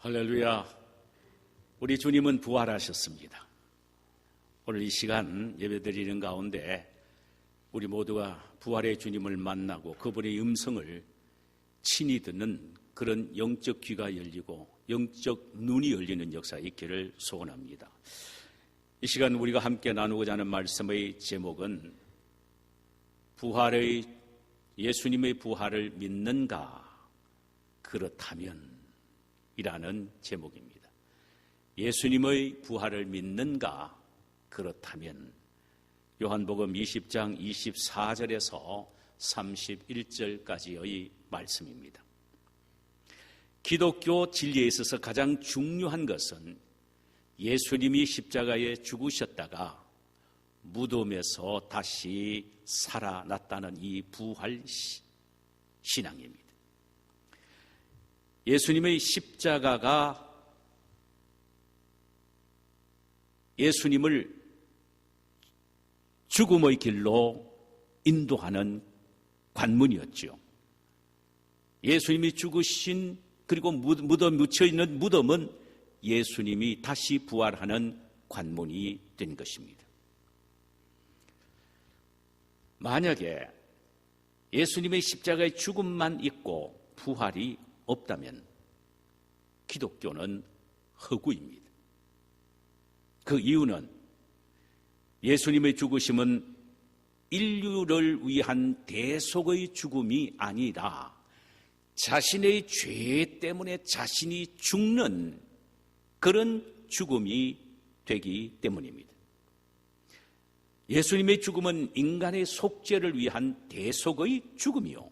할렐루야. 우리 주님은 부활하셨습니다. 오늘 이 시간 예배드리는 가운데 우리 모두가 부활의 주님을 만나고 그분의 음성을 친히 듣는 그런 영적 귀가 열리고 영적 눈이 열리는 역사가 있기를 소원합니다. 이 시간 우리가 함께 나누고자 하는 말씀의 제목은 예수님의 부활을 믿는가? 그렇다면 이라는 제목입니다. 예수님의 부활을 믿는가? 그렇다면 요한복음 20장 24절에서 31절까지의 말씀입니다. 기독교 진리에 있어서 가장 중요한 것은 예수님이 십자가에 죽으셨다가 무덤에서 다시 살아났다는 이 부활 신앙입니다. 예수님의 십자가가 예수님을 죽음의 길로 인도하는 관문이었죠. 예수님이 죽으신 그리고 무덤 묻혀있는 무덤은 예수님이 다시 부활하는 관문이 된 것입니다. 만약에 예수님의 십자가의 죽음만 있고 부활이 없다면 기독교는 허구입니다. 그 이유는 예수님의 죽으심은 인류를 위한 대속의 죽음이 아니라 자신의 죄 때문에 자신이 죽는 그런 죽음이 되기 때문입니다. 예수님의 죽음은 인간의 속죄를 위한 대속의 죽음이요,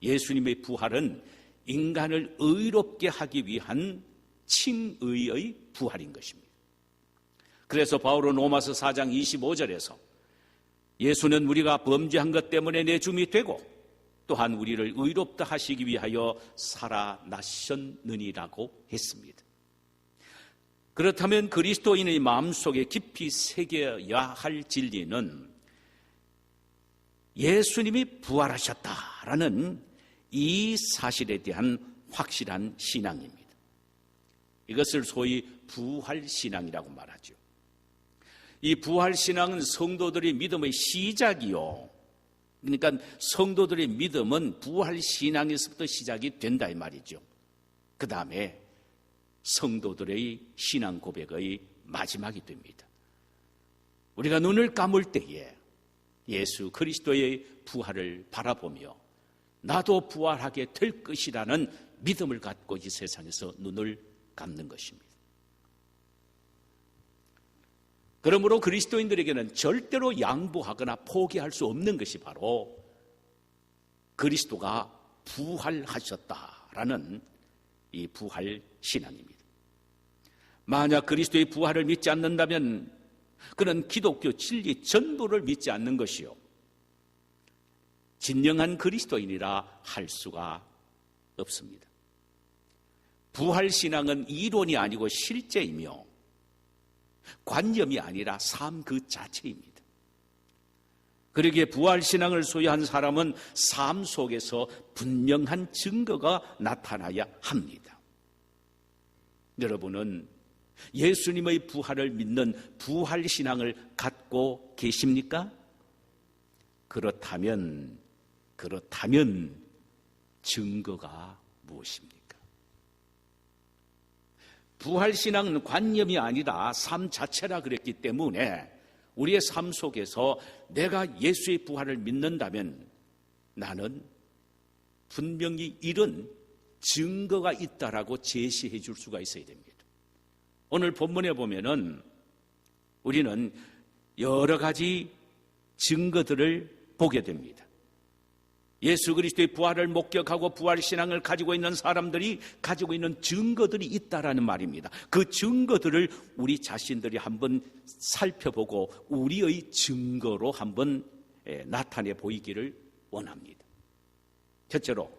예수님의 부활은 인간을 의롭게 하기 위한 칭의의 부활인 것입니다. 그래서 바울은 로마서 4장 25절에서 예수는 우리가 범죄한 것 때문에 내 죽음이 되고 또한 우리를 의롭다 하시기 위하여 살아나셨느니라고 했습니다. 그렇다면 그리스도인의 마음속에 깊이 새겨야 할 진리는 예수님이 부활하셨다라는 이 사실에 대한 확실한 신앙입니다. 이것을 소위 부활신앙이라고 말하죠. 이 부활신앙은 성도들의 믿음의 시작이요, 그러니까 성도들의 믿음은 부활신앙에서부터 시작이 된다 이 말이죠. 그 다음에 성도들의 신앙 고백의 마지막이 됩니다. 우리가 눈을 감을 때에 예수 그리스도의 부활을 바라보며 나도 부활하게 될 것이라는 믿음을 갖고 이 세상에서 눈을 감는 것입니다. 그러므로 그리스도인들에게는 절대로 양보하거나 포기할 수 없는 것이 바로 그리스도가 부활하셨다라는 이 부활 신앙입니다. 만약 그리스도의 부활을 믿지 않는다면 그는 기독교 진리 전부를 믿지 않는 것이요, 진정한 그리스도인이라 할 수가 없습니다. 부활신앙은 이론이 아니고 실제이며 관념이 아니라 삶 그 자체입니다. 그러기에 부활신앙을 소유한 사람은 삶 속에서 분명한 증거가 나타나야 합니다. 여러분은 예수님의 부활을 믿는 부활신앙을 갖고 계십니까? 그렇다면 증거가 무엇입니까? 부활신앙은 관념이 아니라 삶 자체라 그랬기 때문에 우리의 삶 속에서 내가 예수의 부활을 믿는다면 나는 분명히 이런 증거가 있다라고 제시해 줄 수가 있어야 됩니다. 오늘 본문에 보면은 우리는 여러 가지 증거들을 보게 됩니다. 예수 그리스도의 부활을 목격하고 부활신앙을 가지고 있는 사람들이 가지고 있는 증거들이 있다라는 말입니다. 그 증거들을 우리 자신들이 한번 살펴보고 우리의 증거로 한번 나타내 보이기를 원합니다. 첫째로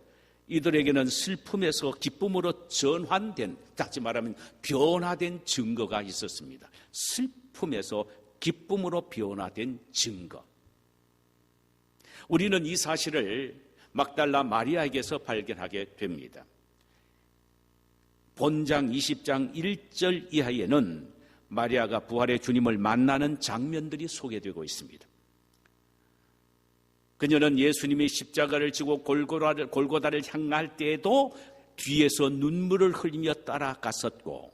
이들에게는 슬픔에서 기쁨으로 전환된, 다시 말하면 변화된 증거가 있었습니다. 슬픔에서 기쁨으로 변화된 증거. 우리는 이 사실을 막달라 마리아에게서 발견하게 됩니다. 본장 20장 1절 이하에는 마리아가 부활의 주님을 만나는 장면들이 소개되고 있습니다. 그녀는 예수님이 십자가를 지고 골고다를 향할 때에도 뒤에서 눈물을 흘리며 따라갔었고,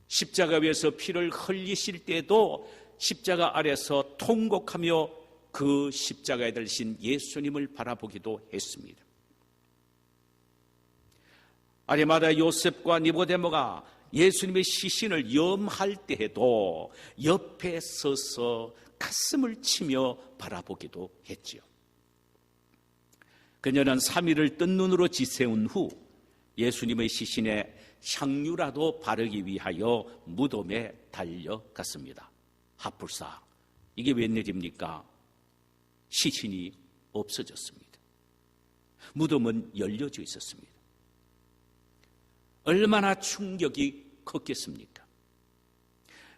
십자가 위에서 피를 흘리실 때에도 십자가 아래서 통곡하며 그 십자가에 들리신 예수님을 바라보기도 했습니다. 아리마다 요셉과 니고데모가 예수님의 시신을 염할 때에도 옆에 서서 가슴을 치며 바라보기도 했지요. 그녀는 3일을 뜬 눈으로 지새운 후 예수님의 시신에 향유라도 바르기 위하여 무덤에 달려갔습니다. 핫불사, 이게 웬일입니까? 시신이 없어졌습니다. 무덤은 열려져 있었습니다. 얼마나 충격이 컸겠습니까?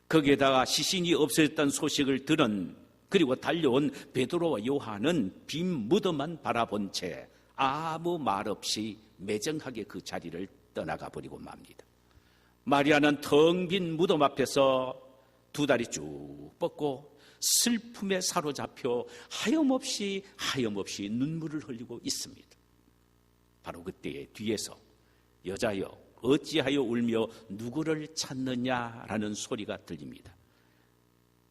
거기에다가 시신이 없어졌다는 소식을 들은, 그리고 달려온 베드로와 요한은 빈 무덤만 바라본 채 아무 말 없이 매정하게 그 자리를 떠나가 버리고 맙니다. 마리아는 텅 빈 무덤 앞에서 두 다리 쭉 뻗고 슬픔에 사로잡혀 하염없이 눈물을 흘리고 있습니다. 바로 그때에 뒤에서 여자여 어찌하여 울며 누구를 찾느냐라는 소리가 들립니다.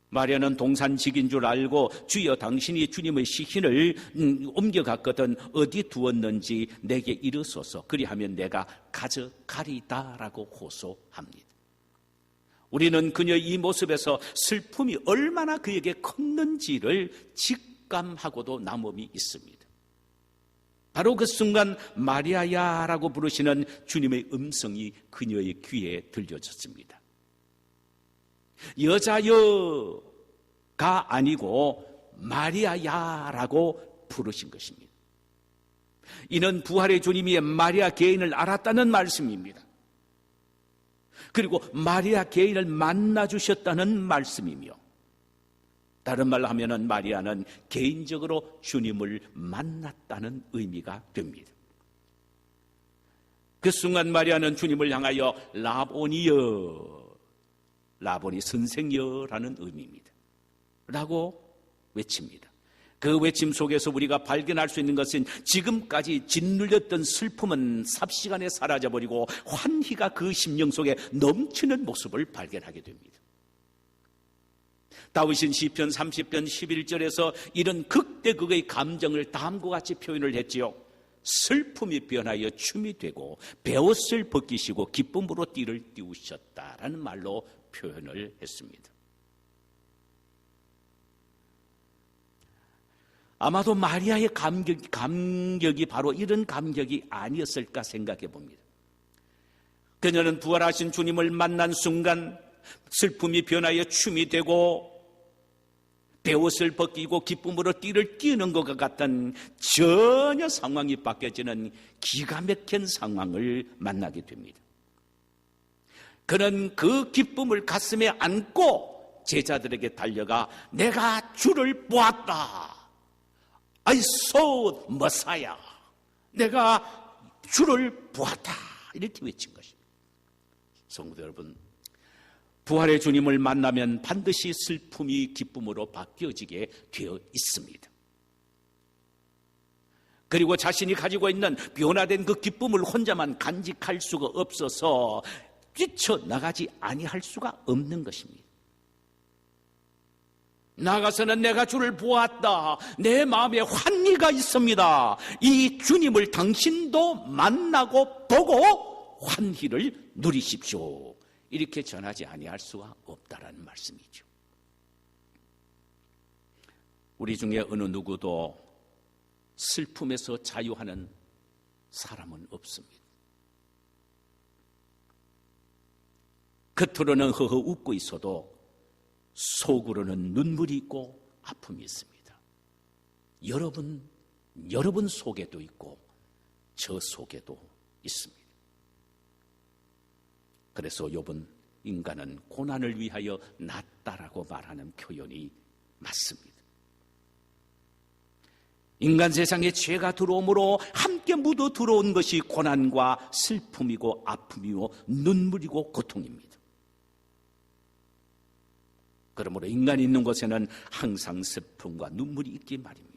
마리아는 동산직인 줄 알고 주여 당신이 주님의 시신을 옮겨갔거든 어디 두었는지 내게 이르소서, 그리하면 내가 가져가리다라고 호소합니다. 우리는 그녀의 이 모습에서 슬픔이 얼마나 그에게 컸는지를 직감하고도 남음이 있습니다. 바로 그 순간 마리아야라고 부르시는 주님의 음성이 그녀의 귀에 들려졌습니다. 여자여가 아니고 마리아야라고 부르신 것입니다. 이는 부활의 주님이 마리아 개인을 알았다는 말씀입니다. 그리고 마리아 개인을 만나주셨다는 말씀이며, 다른 말로 하면은 마리아는 개인적으로 주님을 만났다는 의미가 됩니다. 그 순간 마리아는 주님을 향하여 라보니여, 라보니 선생여라는 의미입니다. 라고 외칩니다. 그 외침 속에서 우리가 발견할 수 있는 것은 지금까지 짓눌렸던 슬픔은 삽시간에 사라져버리고 환희가 그 심령 속에 넘치는 모습을 발견하게 됩니다. 다윗은 시편 30편 11절에서 이런 극대극의 감정을 다음과 같이 표현을 했지요. 슬픔이 변하여 춤이 되고 베옷을 벗기시고 기쁨으로 띠를 띄우셨다라는 말로 표현을 했습니다. 아마도 마리아의 감격이 바로 이런 감격이 아니었을까 생각해 봅니다. 그녀는 부활하신 주님을 만난 순간 슬픔이 변하여 춤이 되고 베옷을 벗기고 기쁨으로 띠를 띠는 것과 같은 전혀 상황이 바뀌어지는 기가 막힌 상황을 만나게 됩니다. 그는 그 기쁨을 가슴에 안고 제자들에게 달려가 내가 주를 보았다. I saw Messiah. 내가 주를 보았다. 이렇게 외친 것입니다. 성도 여러분, 부활의 주님을 만나면 반드시 슬픔이 기쁨으로 바뀌어지게 되어 있습니다. 그리고 자신이 가지고 있는 변화된 그 기쁨을 혼자만 간직할 수가 없어서 뛰쳐나가지 아니할 수가 없는 것입니다. 나가서는 내가 주를 보았다. 내 마음에 환희가 있습니다. 이 주님을 당신도 만나고 보고 환희를 누리십시오. 이렇게 전하지 아니할 수가 없다라는 말씀이죠. 우리 중에 어느 누구도 슬픔에서 자유하는 사람은 없습니다. 겉으로는 허허 웃고 있어도 속으로는 눈물이 있고 아픔이 있습니다. 여러분 속에도 있고 저 속에도 있습니다. 그래서 욥은 인간은 고난을 위하여 났다라고 말하는 표현이 맞습니다. 인간 세상에 죄가 들어오므로 함께 묻어 들어온 것이 고난과 슬픔이고 아픔이고 눈물이고 고통입니다. 그러므로 인간이 있는 곳에는 항상 슬픔과 눈물이 있기 마련입니다.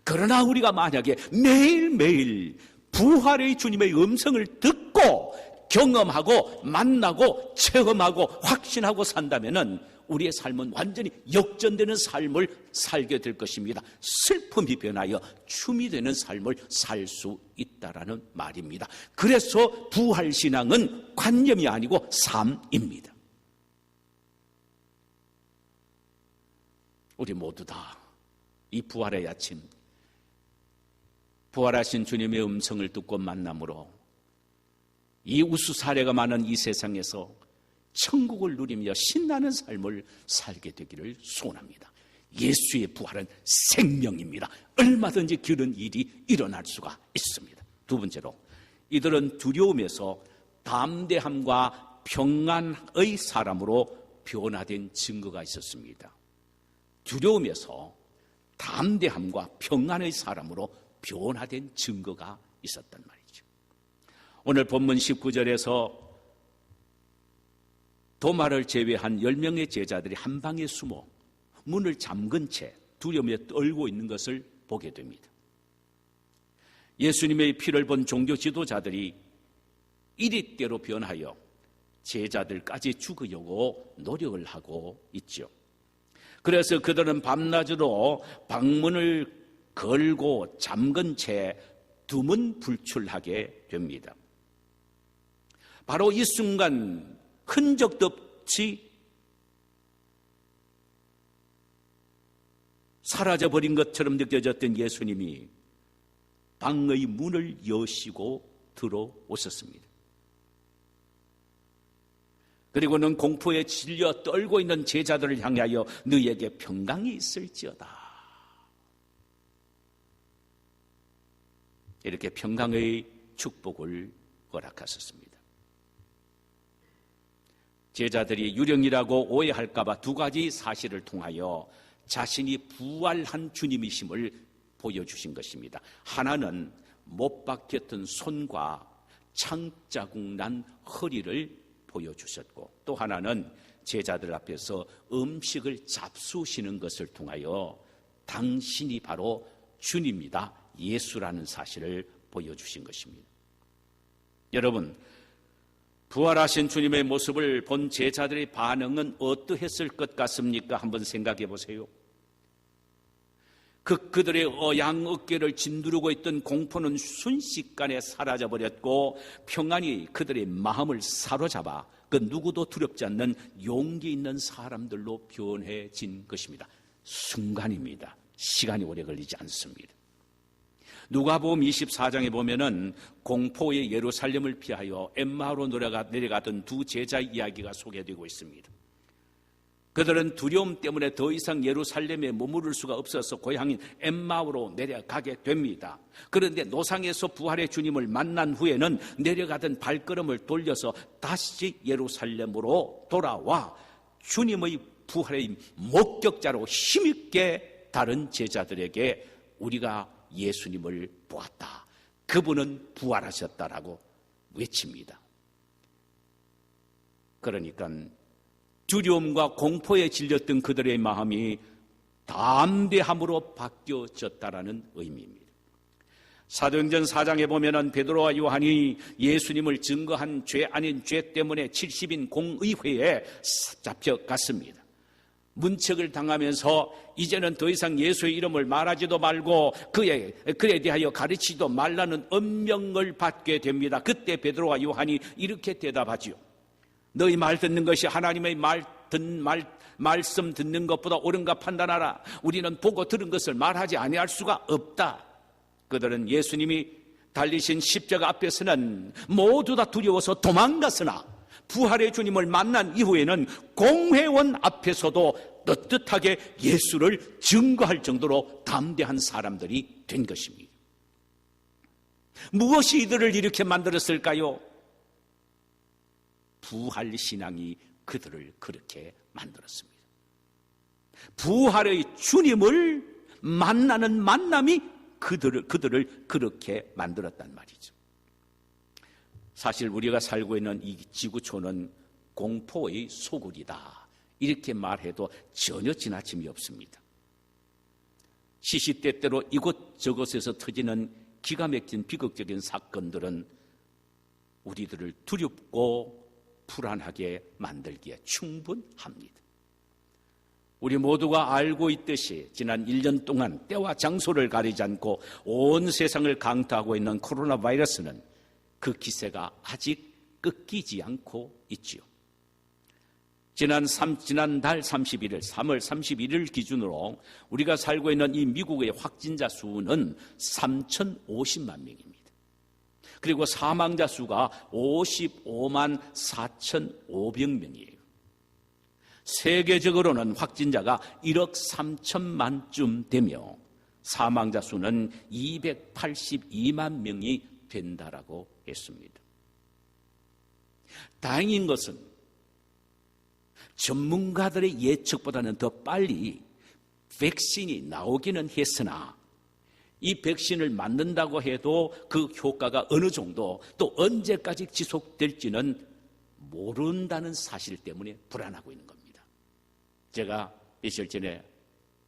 그러나 우리가 만약에 매일매일 부활의 주님의 음성을 듣고 경험하고 만나고 체험하고 확신하고 산다면은 우리의 삶은 완전히 역전되는 삶을 살게 될 것입니다. 슬픔이 변하여 춤이 되는 삶을 살 수 있다라는 말입니다. 그래서 부활신앙은 관념이 아니고 삶입니다. 우리 모두 다 이 부활의 아침, 부활하신 주님의 음성을 듣고 만남으로 이 우수사례가 많은 이 세상에서 천국을 누리며 신나는 삶을 살게 되기를 소원합니다. 예수의 부활은 생명입니다. 얼마든지 그런 일이 일어날 수가 있습니다. 두 번째로, 이들은 두려움에서 담대함과 평안의 사람으로 변화된 증거가 있었습니다. 두려움에서 담대함과 평안의 사람으로 변화된 증거가 있었단 말이죠. 오늘 본문 19절에서 도마를 제외한 10명의 제자들이 한 방에 숨어 문을 잠근 채 두려움에 떨고 있는 것을 보게 됩니다. 예수님의 피를 본 종교 지도자들이 이리대로 변하여 제자들까지 죽이려고 노력을 하고 있죠. 그래서 그들은 밤낮으로 방문을 걸고 잠근 채 두문불출하게 됩니다. 바로 이 순간 흔적도 없이 사라져버린 것처럼 느껴졌던 예수님이 방의 문을 여시고 들어오셨습니다. 그리고는 공포에 질려 떨고 있는 제자들을 향하여 너희에게 평강이 있을지어다. 이렇게 평강의 축복을 허락하셨습니다. 제자들이 유령이라고 오해할까 봐 두 가지 사실을 통하여 자신이 부활한 주님이심을 보여주신 것입니다. 하나는 못 박혔던 손과 창자국 난 허리를 보여주셨고, 또 하나는 제자들 앞에서 음식을 잡수시는 것을 통하여 당신이 바로 주님이다, 예수라는 사실을 보여주신 것입니다. 여러분, 부활하신 주님의 모습을 본 제자들의 반응은 어떠했을 것 같습니까? 한번 생각해 보세요. 그들의 어양 어깨를 짓누르고 있던 공포는 순식간에 사라져버렸고 평안이 그들의 마음을 사로잡아 그 누구도 두렵지 않는 용기 있는 사람들로 변해진 것입니다. 순간입니다. 시간이 오래 걸리지 않습니다. 누가복음 24장에 보면은 공포의 예루살렘을 피하여 엠마오로 내려가던 두 제자 이야기가 소개되고 있습니다. 그들은 두려움 때문에 더 이상 예루살렘에 머무를 수가 없어서 고향인 엠마오로 내려가게 됩니다. 그런데 노상에서 부활의 주님을 만난 후에는 내려가던 발걸음을 돌려서 다시 예루살렘으로 돌아와 주님의 부활의 목격자로 힘있게 다른 제자들에게 우리가 예수님을 보았다, 그분은 부활하셨다라고 외칩니다. 그러니까 두려움과 공포에 질렸던 그들의 마음이 담대함으로 바뀌어졌다라는 의미입니다. 사도행전 4장에 보면은 베드로와 요한이 예수님을 증거한 죄 아닌 죄 때문에 70인 공의회에 잡혀갔습니다. 문책을 당하면서 이제는 더 이상 예수의 이름을 말하지도 말고 그에 대하여 가르치지도 말라는 엄명을 받게 됩니다. 그때 베드로와 요한이 이렇게 대답하지요. 너희 말 듣는 것이 하나님의 말씀 듣는 것보다 옳은가 판단하라. 우리는 보고 들은 것을 말하지 아니할 수가 없다. 그들은 예수님이 달리신 십자가 앞에서는 모두 다 두려워서 도망갔으나 부활의 주님을 만난 이후에는 공회원 앞에서도 떳떳하게 예수를 증거할 정도로 담대한 사람들이 된 것입니다. 무엇이 이들을 이렇게 만들었을까요? 부활신앙이 그들을 그렇게 만들었습니다. 부활의 주님을 만나는 만남이 그들을 그렇게 만들었단 말이죠. 사실 우리가 살고 있는 이 지구촌은 공포의 소굴이다, 이렇게 말해도 전혀 지나침이 없습니다. 시시때때로 이곳저곳에서 터지는 기가 막힌 비극적인 사건들은 우리들을 두렵고 불안하게 만들기에 충분합니다. 우리 모두가 알고 있듯이 지난 1년 동안 때와 장소를 가리지 않고 온 세상을 강타하고 있는 코로나 바이러스는 그 기세가 아직 꺾이지 않고 있지요. 지난 달 31일, 3월 31일 기준으로 우리가 살고 있는 이 미국의 확진자 수는 3,050만 명입니다. 그리고 사망자 수가 55만 4,500명이에요. 세계적으로는 확진자가 1억 3천만쯤 되며 사망자 수는 282만 명이 된다라고 했습니다. 다행인 것은 전문가들의 예측보다는 더 빨리 백신이 나오기는 했으나 이 백신을 맞는다고 해도 그 효과가 어느 정도 또 언제까지 지속될지는 모른다는 사실 때문에 불안하고 있는 겁니다. 제가 며칠 전에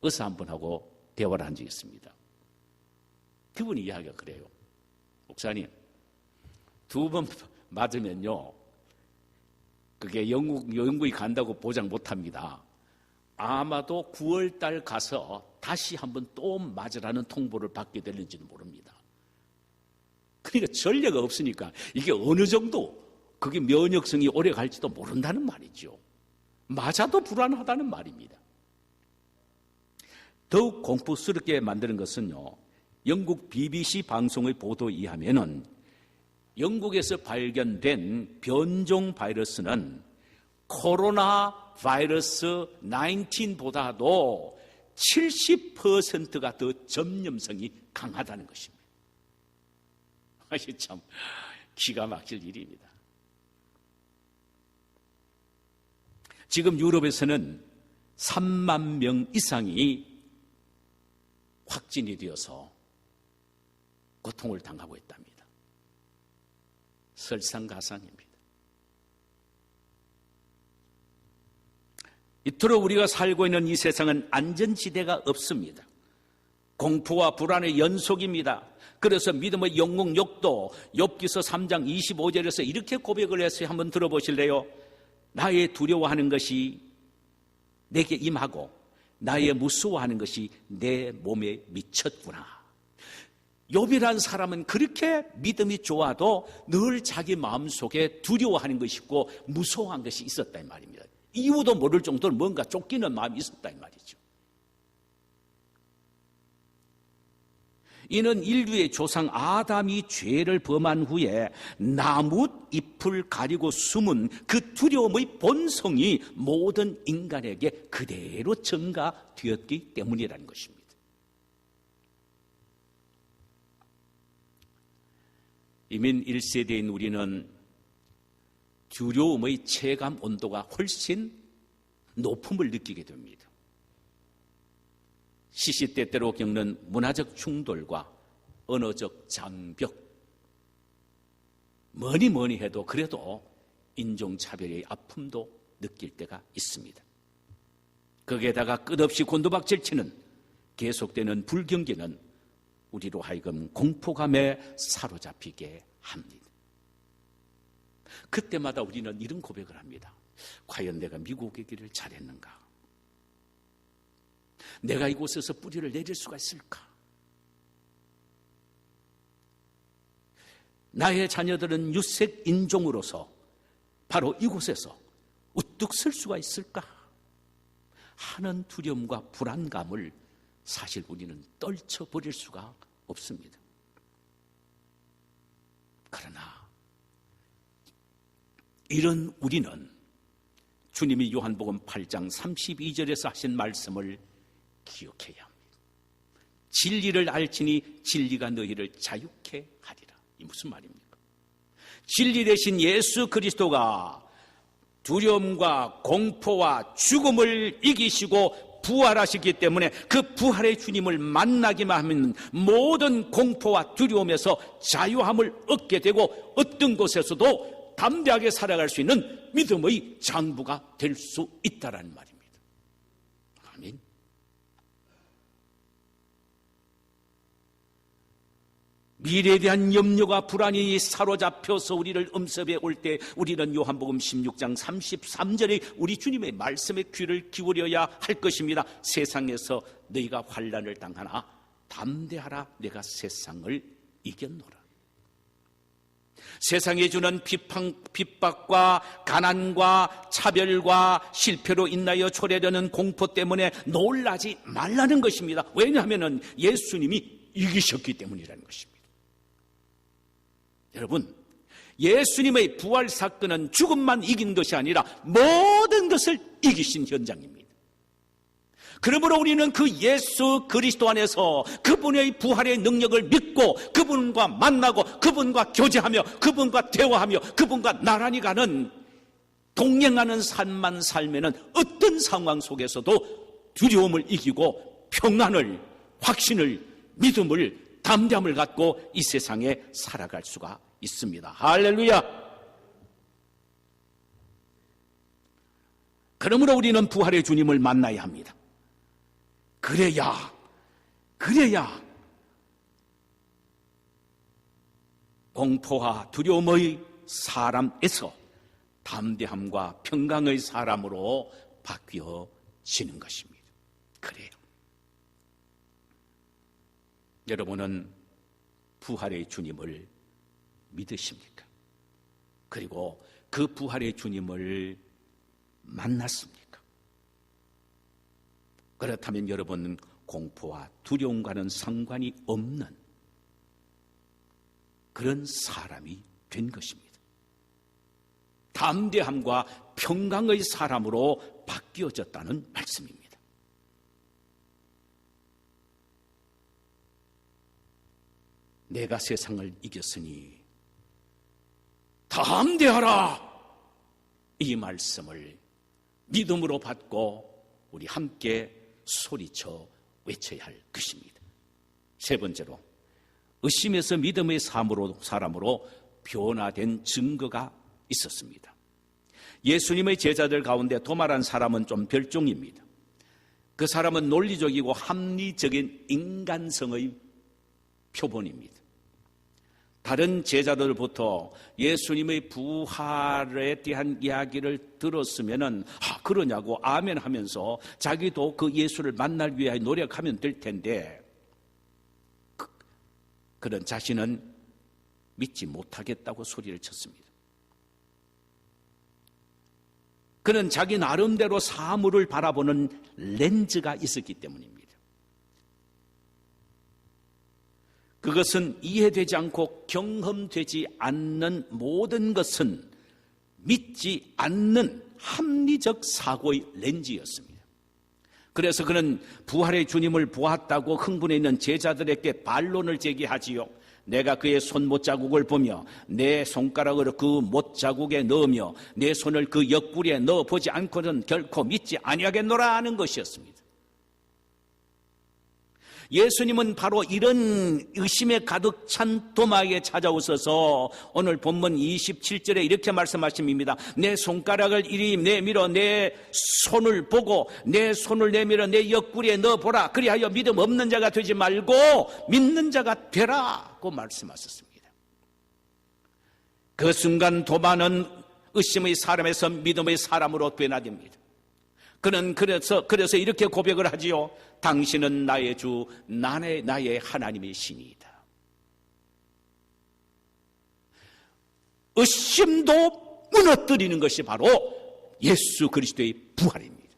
의사 한 분하고 대화를 한 적이 있습니다. 그분이 이야기가 그래요. 목사님, 2번 맞으면요, 그게 영국이 간다고 보장 못합니다. 아마도 9월 달 가서 다시 한번 또 맞으라는 통보를 받게 될지는 모릅니다. 그러니까 전례가 없으니까 이게 어느 정도 그게 면역성이 오래 갈지도 모른다는 말이죠. 맞아도 불안하다는 말입니다. 더욱 공포스럽게 만드는 것은요, 영국 BBC 방송의 보도에 의하면은 영국에서 발견된 변종 바이러스는 코로나 바이러스 19보다도 70%가 더 전염성이 강하다는 것입니다. 이게 참 기가 막힐 일입니다. 지금 유럽에서는 3만 명 이상이 확진이 되어서 고통을 당하고 있답니다. 설상가상입니다. 이토록 우리가 살고 있는 이 세상은 안전지대가 없습니다. 공포와 불안의 연속입니다. 그래서 믿음의 영웅욕도 욥기서 3장 25절에서 이렇게 고백을 했어요. 한번 들어보실래요? 나의 두려워하는 것이 내게 임하고 나의 무서워하는 것이 내 몸에 미쳤구나. 욥이라는 사람은 그렇게 믿음이 좋아도 늘 자기 마음속에 두려워하는 것이 있고 무서워한 것이 있었다 이 말입니다. 이유도 모를 정도로 뭔가 쫓기는 마음이 있었다 이 말이죠. 이는 인류의 조상 아담이 죄를 범한 후에 나뭇 잎을 가리고 숨은 그 두려움의 본성이 모든 인간에게 그대로 전가되었기 때문이라는 것입니다. 이민 1세대인 우리는 두려움의 체감 온도가 훨씬 높음을 느끼게 됩니다. 시시때때로 겪는 문화적 충돌과 언어적 장벽, 뭐니 해도 그래도 인종차별의 아픔도 느낄 때가 있습니다. 거기에다가 끝없이 곤두박질 치는 계속되는 불경기는 우리로 하여금 공포감에 사로잡히게 합니다. 그때마다 우리는 이런 고백을 합니다. 과연 내가 미국에 길을 잘했는가? 내가 이곳에서 뿌리를 내릴 수가 있을까? 나의 자녀들은 유색 인종으로서 바로 이곳에서 우뚝 설 수가 있을까? 하는 두려움과 불안감을 사실 우리는 떨쳐버릴 수가 없습니다. 그러나 이런 우리는 주님이 요한복음 8장 32절에서 하신 말씀을 기억해야 합니다. 진리를 알지니 진리가 너희를 자유케 하리라. 이 무슨 말입니까? 진리 대신 예수 그리스도가 두려움과 공포와 죽음을 이기시고 부활하시기 때문에 그 부활의 주님을 만나기만 하면 모든 공포와 두려움에서 자유함을 얻게 되고 어떤 곳에서도 담대하게 살아갈 수 있는 믿음의 장부가 될 수 있다는 말입니다. 아멘. 미래에 대한 염려가 불안이 사로잡혀서 우리를 엄습해 올 때 우리는 요한복음 16장 33절에 우리 주님의 말씀에 귀를 기울여야 할 것입니다. 세상에서 너희가 환난을 당하나 담대하라, 내가 세상을 이겼노라. 세상에 주는 핍박과 가난과 차별과 실패로 인하여 초래되는 공포 때문에 놀라지 말라는 것입니다. 왜냐하면 예수님이 이기셨기 때문이라는 것입니다. 여러분, 예수님의 부활 사건은 죽음만 이긴 것이 아니라 모든 것을 이기신 현장입니다. 그러므로 우리는 그 예수 그리스도 안에서 그분의 부활의 능력을 믿고 그분과 만나고 그분과 교제하며 그분과 대화하며 그분과 나란히 가는 동행하는 삶만 살면은 어떤 상황 속에서도 두려움을 이기고 평안을, 확신을, 믿음을, 담대함을 갖고 이 세상에 살아갈 수가 있습니다. 할렐루야. 그러므로 우리는 부활의 주님을 만나야 합니다. 그래야 공포와 두려움의 사람에서 담대함과 평강의 사람으로 바뀌어지는 것입니다. 그래요. 여러분은 부활의 주님을 믿으십니까? 그리고 그 부활의 주님을 만났습니까? 그렇다면 여러분은 공포와 두려움과는 상관이 없는 그런 사람이 된 것입니다. 담대함과 평강의 사람으로 바뀌어졌다는 말씀입니다. 내가 세상을 이겼으니 담대하라, 이 말씀을 믿음으로 받고 우리 함께 소리쳐 외쳐야 할 것입니다. 세 번째로, 의심에서 믿음의 사람으로 변화된 증거가 있었습니다. 예수님의 제자들 가운데 도마란 사람은 좀 별종입니다. 그 사람은 논리적이고 합리적인 인간성의 표본입니다. 다른 제자들부터 예수님의 부활에 대한 이야기를 들었으면은 그러냐고 아멘 하면서 자기도 그 예수를 만날 위하여 노력하면 될 텐데 그런 자신은 믿지 못하겠다고 소리를 쳤습니다. 그는 자기 나름대로 사물을 바라보는 렌즈가 있었기 때문입니다. 그것은 이해되지 않고 경험되지 않는 모든 것은 믿지 않는 합리적 사고의 렌즈였습니다. 그래서 그는 부활의 주님을 보았다고 흥분해 있는 제자들에게 반론을 제기하지요. 내가 그의 손 못자국을 보며 내 손가락을 그 못자국에 넣으며 내 손을 그 옆구리에 넣어보지 않고는 결코 믿지 아니하겠노라 하는 것이었습니다. 예수님은 바로 이런 의심에 가득 찬 도마에게 찾아오셔서 오늘 본문 27절에 이렇게 말씀하십니다. 내 손가락을 이리 내밀어 내 손을 보고 내 손을 내밀어 내 옆구리에 넣어보라. 그리하여 믿음 없는 자가 되지 말고 믿는 자가 되라고 말씀하셨습니다. 그 순간 도마는 의심의 사람에서 믿음의 사람으로 변화됩니다. 그는 그래서 이렇게 고백을 하지요. 당신은 나의 주, 나의 하나님의 신이다. 의심도 무너뜨리는 것이 바로 예수 그리스도의 부활입니다.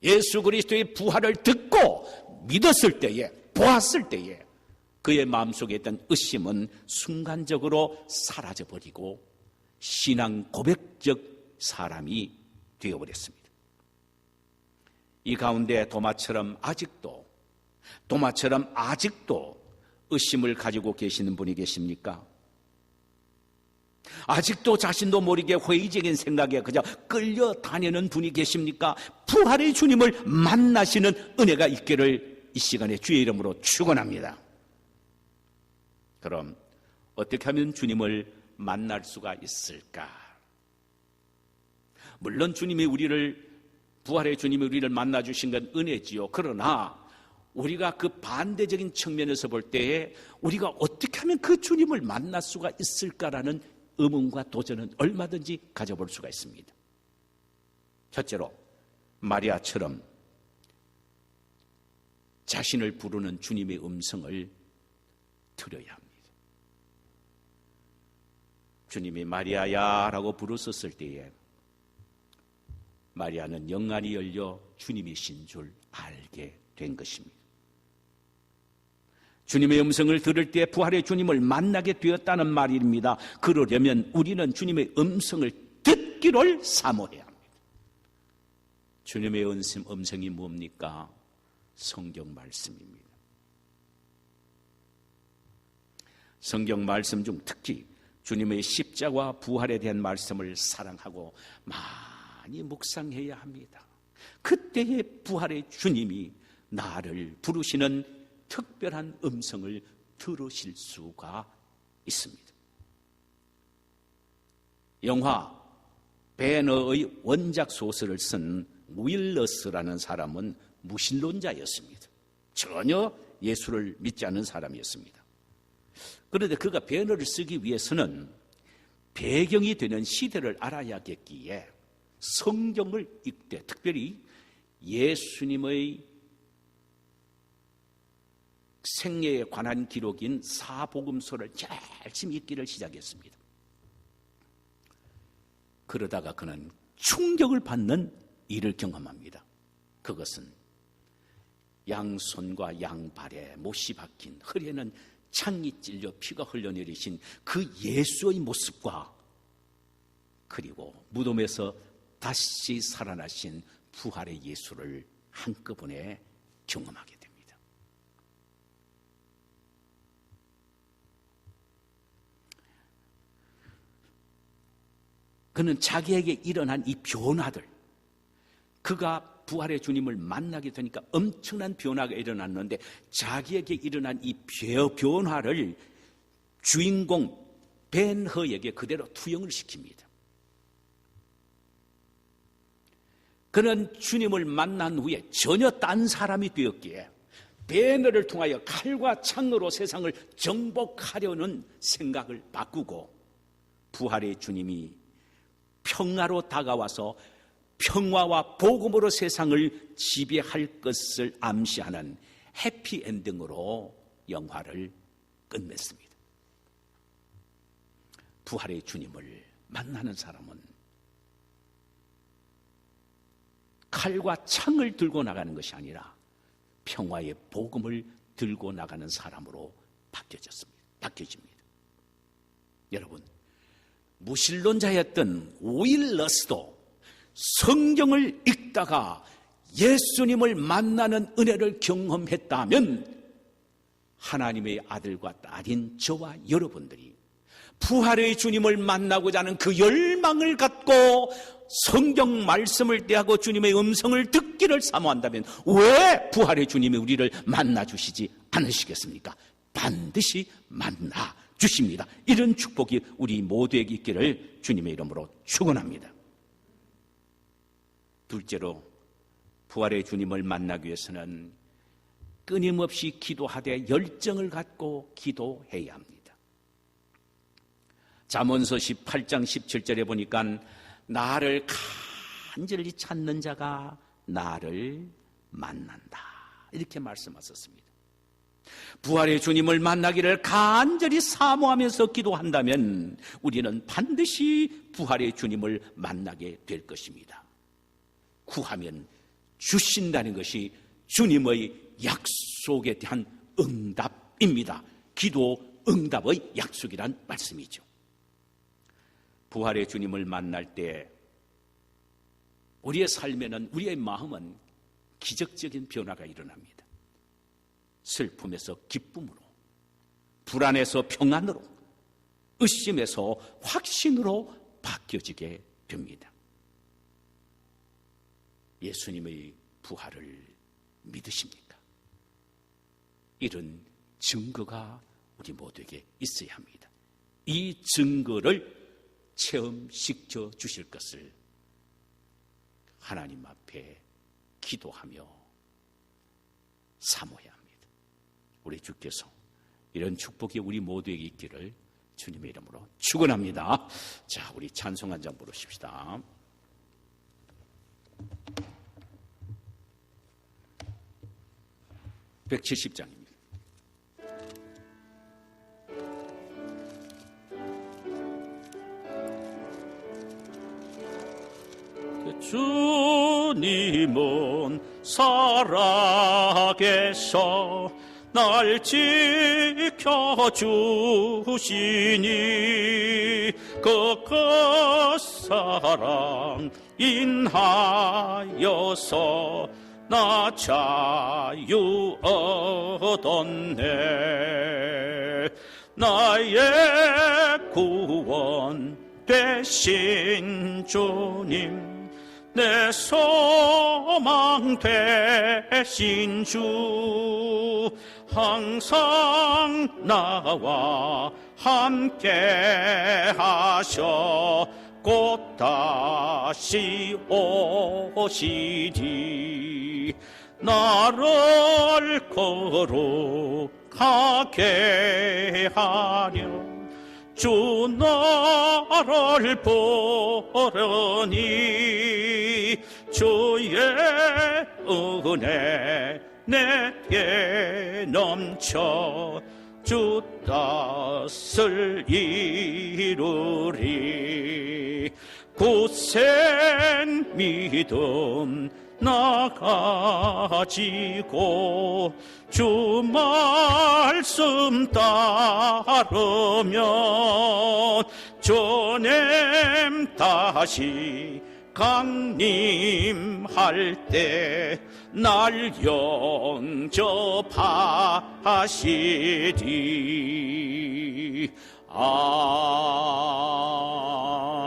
예수 그리스도의 부활을 듣고 믿었을 때에, 보았을 때에 그의 마음속에 있던 의심은 순간적으로 사라져버리고 신앙 고백적 사람이 되어버렸습니다. 이 가운데 도마처럼 아직도 의심을 가지고 계시는 분이 계십니까? 아직도 자신도 모르게 회의적인 생각에 그저 끌려다니는 분이 계십니까? 부활의 주님을 만나시는 은혜가 있기를 이 시간에 주의 이름으로 축원합니다. 그럼 어떻게 하면 주님을 만날 수가 있을까? 물론 부활의 주님이 우리를 만나주신 건 은혜지요. 그러나 우리가 그 반대적인 측면에서 볼 때에 우리가 어떻게 하면 그 주님을 만날 수가 있을까라는 의문과 도전은 얼마든지 가져볼 수가 있습니다. 첫째로 마리아처럼 자신을 부르는 주님의 음성을 들어야 합니다. 주님이 마리아야 라고 부르셨을 때에 마리아는 영안이 열려 주님이신 줄 알게 된 것입니다. 주님의 음성을 들을 때 부활의 주님을 만나게 되었다는 말입니다. 그러려면 우리는 주님의 음성을 듣기를 사모해야 합니다. 주님의 음성이 뭡니까? 성경 말씀입니다. 성경 말씀 중 특히 주님의 십자가와 부활에 대한 말씀을 사랑하고 많이 묵상해야 합니다. 그때의 부활의 주님이 나를 부르시는 특별한 음성을 들으실 수가 있습니다. 영화 배너의 원작 소설을 쓴 윌러스라는 사람은 무신론자였습니다. 전혀 예수를 믿지 않는 사람이었습니다. 그런데 그가 배너를 쓰기 위해서는 배경이 되는 시대를 알아야겠기에 성경을 읽되 특별히 예수님의 생애에 관한 기록인 사복음서를 열심히 읽기를 시작했습니다. 그러다가 그는 충격을 받는 일을 경험합니다. 그것은 양손과 양발에 못이 박힌 허리에는 창이 찔려 피가 흘러내리신 그 예수의 모습과 그리고 무덤에서 다시 살아나신 부활의 예수를 한꺼번에 경험하게 됩니다. 그는 자기에게 일어난 이 변화들, 그가 부활의 주님을 만나게 되니까 엄청난 변화가 일어났는데 자기에게 일어난 이 변화를 주인공 벤허에게 그대로 투영을 시킵니다. 그는 주님을 만난 후에 전혀 딴 사람이 되었기에 벤허를 통하여 칼과 창으로 세상을 정복하려는 생각을 바꾸고 부활의 주님이 평화로 다가와서 평화와 복음으로 세상을 지배할 것을 암시하는 해피엔딩으로 영화를 끝맺습니다. 부활의 주님을 만나는 사람은 칼과 창을 들고 나가는 것이 아니라 평화의 복음을 들고 나가는 사람으로 바뀌어집니다. 여러분, 무신론자였던 윌러스도 성경을 읽다가 예수님을 만나는 은혜를 경험했다면 하나님의 아들과 딸인 저와 여러분들이 부활의 주님을 만나고자 하는 그 열망을 갖고 성경 말씀을 대하고 주님의 음성을 듣기를 사모한다면 왜 부활의 주님이 우리를 만나주시지 않으시겠습니까? 반드시 만나 주십니다. 이런 축복이 우리 모두에게 있기를 주님의 이름으로 축원합니다. 둘째로 부활의 주님을 만나기 위해서는 끊임없이 기도하되 열정을 갖고 기도해야 합니다. 잠언서 18장 17절에 보니까 나를 간절히 찾는 자가 나를 만난다 이렇게 말씀하셨습니다. 부활의 주님을 만나기를 간절히 사모하면서 기도한다면 우리는 반드시 부활의 주님을 만나게 될 것입니다. 구하면 주신다는 것이 주님의 약속에 대한 응답입니다. 기도 응답의 약속이란 말씀이죠. 부활의 주님을 만날 때 우리의 삶에는, 우리의 마음은 기적적인 변화가 일어납니다. 슬픔에서 기쁨으로, 불안에서 평안으로, 의심에서 확신으로 바뀌어지게 됩니다. 예수님의 부활을 믿으십니까? 이런 증거가 우리 모두에게 있어야 합니다. 이 증거를 체험시켜 주실 것을 하나님 앞에 기도하며 사모해야 합니다. 우리 주께서 이런 축복이 우리 모두에게 있기를 주님의 이름으로 축원합니다. 자, 우리 찬송 한 장 부르십시다. (170장입니다) 주님은 살아계셔 날 지켜주시니 그 사랑 인하여서 나 자유 얻었네. 나의 구원 되신 주님, 내 소망 되신 주, 항상 나와 함께 하셔 곧 다시 오시리. 나를 거룩하게 하려 주 나를 보려니 주의 은혜 내게 넘쳐 주 뜻을 이루리. 굳센 믿음 나가지고 주 말씀 따르면 주님 다시 강림할 때 날 영접하시리.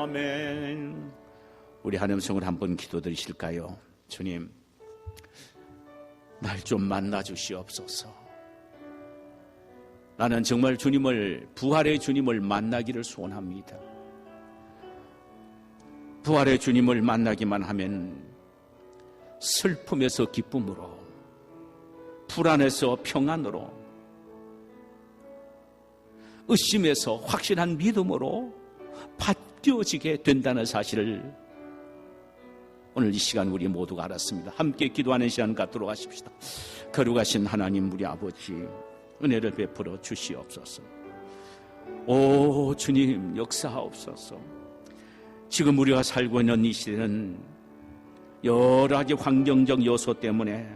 아멘. 우리 하나님 성을 한번 기도드리실까요? 주님, 날 좀 만나 주시옵소서. 나는 정말 주님을, 부활의 주님을 만나기를 소원합니다. 부활의 주님을 만나기만 하면 슬픔에서 기쁨으로, 불안에서 평안으로, 의심에서 확실한 믿음으로 바뀌어지게 된다는 사실을 오늘 이 시간 우리 모두가 알았습니다. 함께 기도하는 시간 갖도록 하십시다. 거룩하신 하나님, 우리 아버지, 은혜를 베풀어 주시옵소서. 오 주님, 역사하옵소서. 지금 우리가 살고 있는 이 시대는 여러 가지 환경적 요소 때문에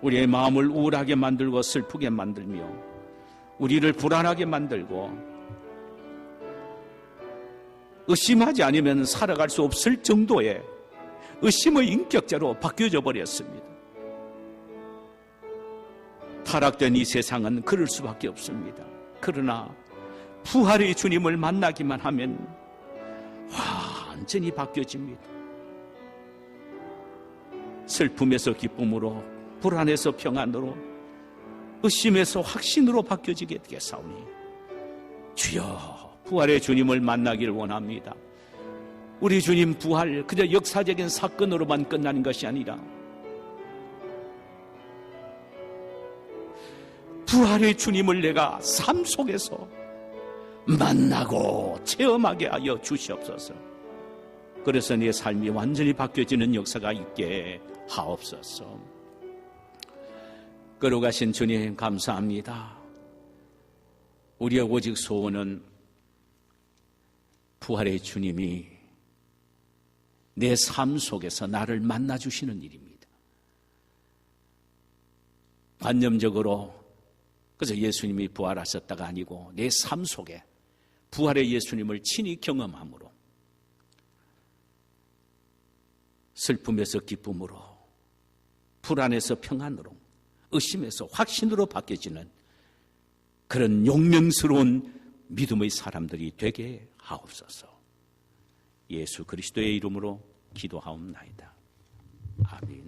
우리의 마음을 우울하게 만들고 슬프게 만들며 우리를 불안하게 만들고 의심하지 않으면 살아갈 수 없을 정도의 의심의 인격자로 바뀌어져 버렸습니다. 타락된 이 세상은 그럴 수밖에 없습니다. 그러나 부활의 주님을 만나기만 하면 완전히 바뀌어집니다. 슬픔에서 기쁨으로, 불안에서 평안으로, 의심에서 확신으로 바뀌어지게 되겠사오니 주여, 부활의 주님을 만나기를 원합니다. 우리 주님 부활 그저 역사적인 사건으로만 끝나는 것이 아니라 부활의 주님을 내가 삶 속에서 만나고 체험하게 하여 주시옵소서. 그래서 내 삶이 완전히 바뀌어지는 역사가 있게 하옵소서. 거룩하신 주님, 감사합니다. 우리의 오직 소원은 부활의 주님이 내 삶 속에서 나를 만나주시는 일입니다. 관념적으로 그래서 예수님이 부활하셨다가 아니고 내 삶 속에 부활의 예수님을 친히 경험함으로 슬픔에서 기쁨으로, 불안에서 평안으로, 의심에서 확신으로 바뀌어지는 그런 용맹스러운 믿음의 사람들이 되게 하옵소서. 예수 그리스도의 이름으로 기도하옵나이다. 아멘.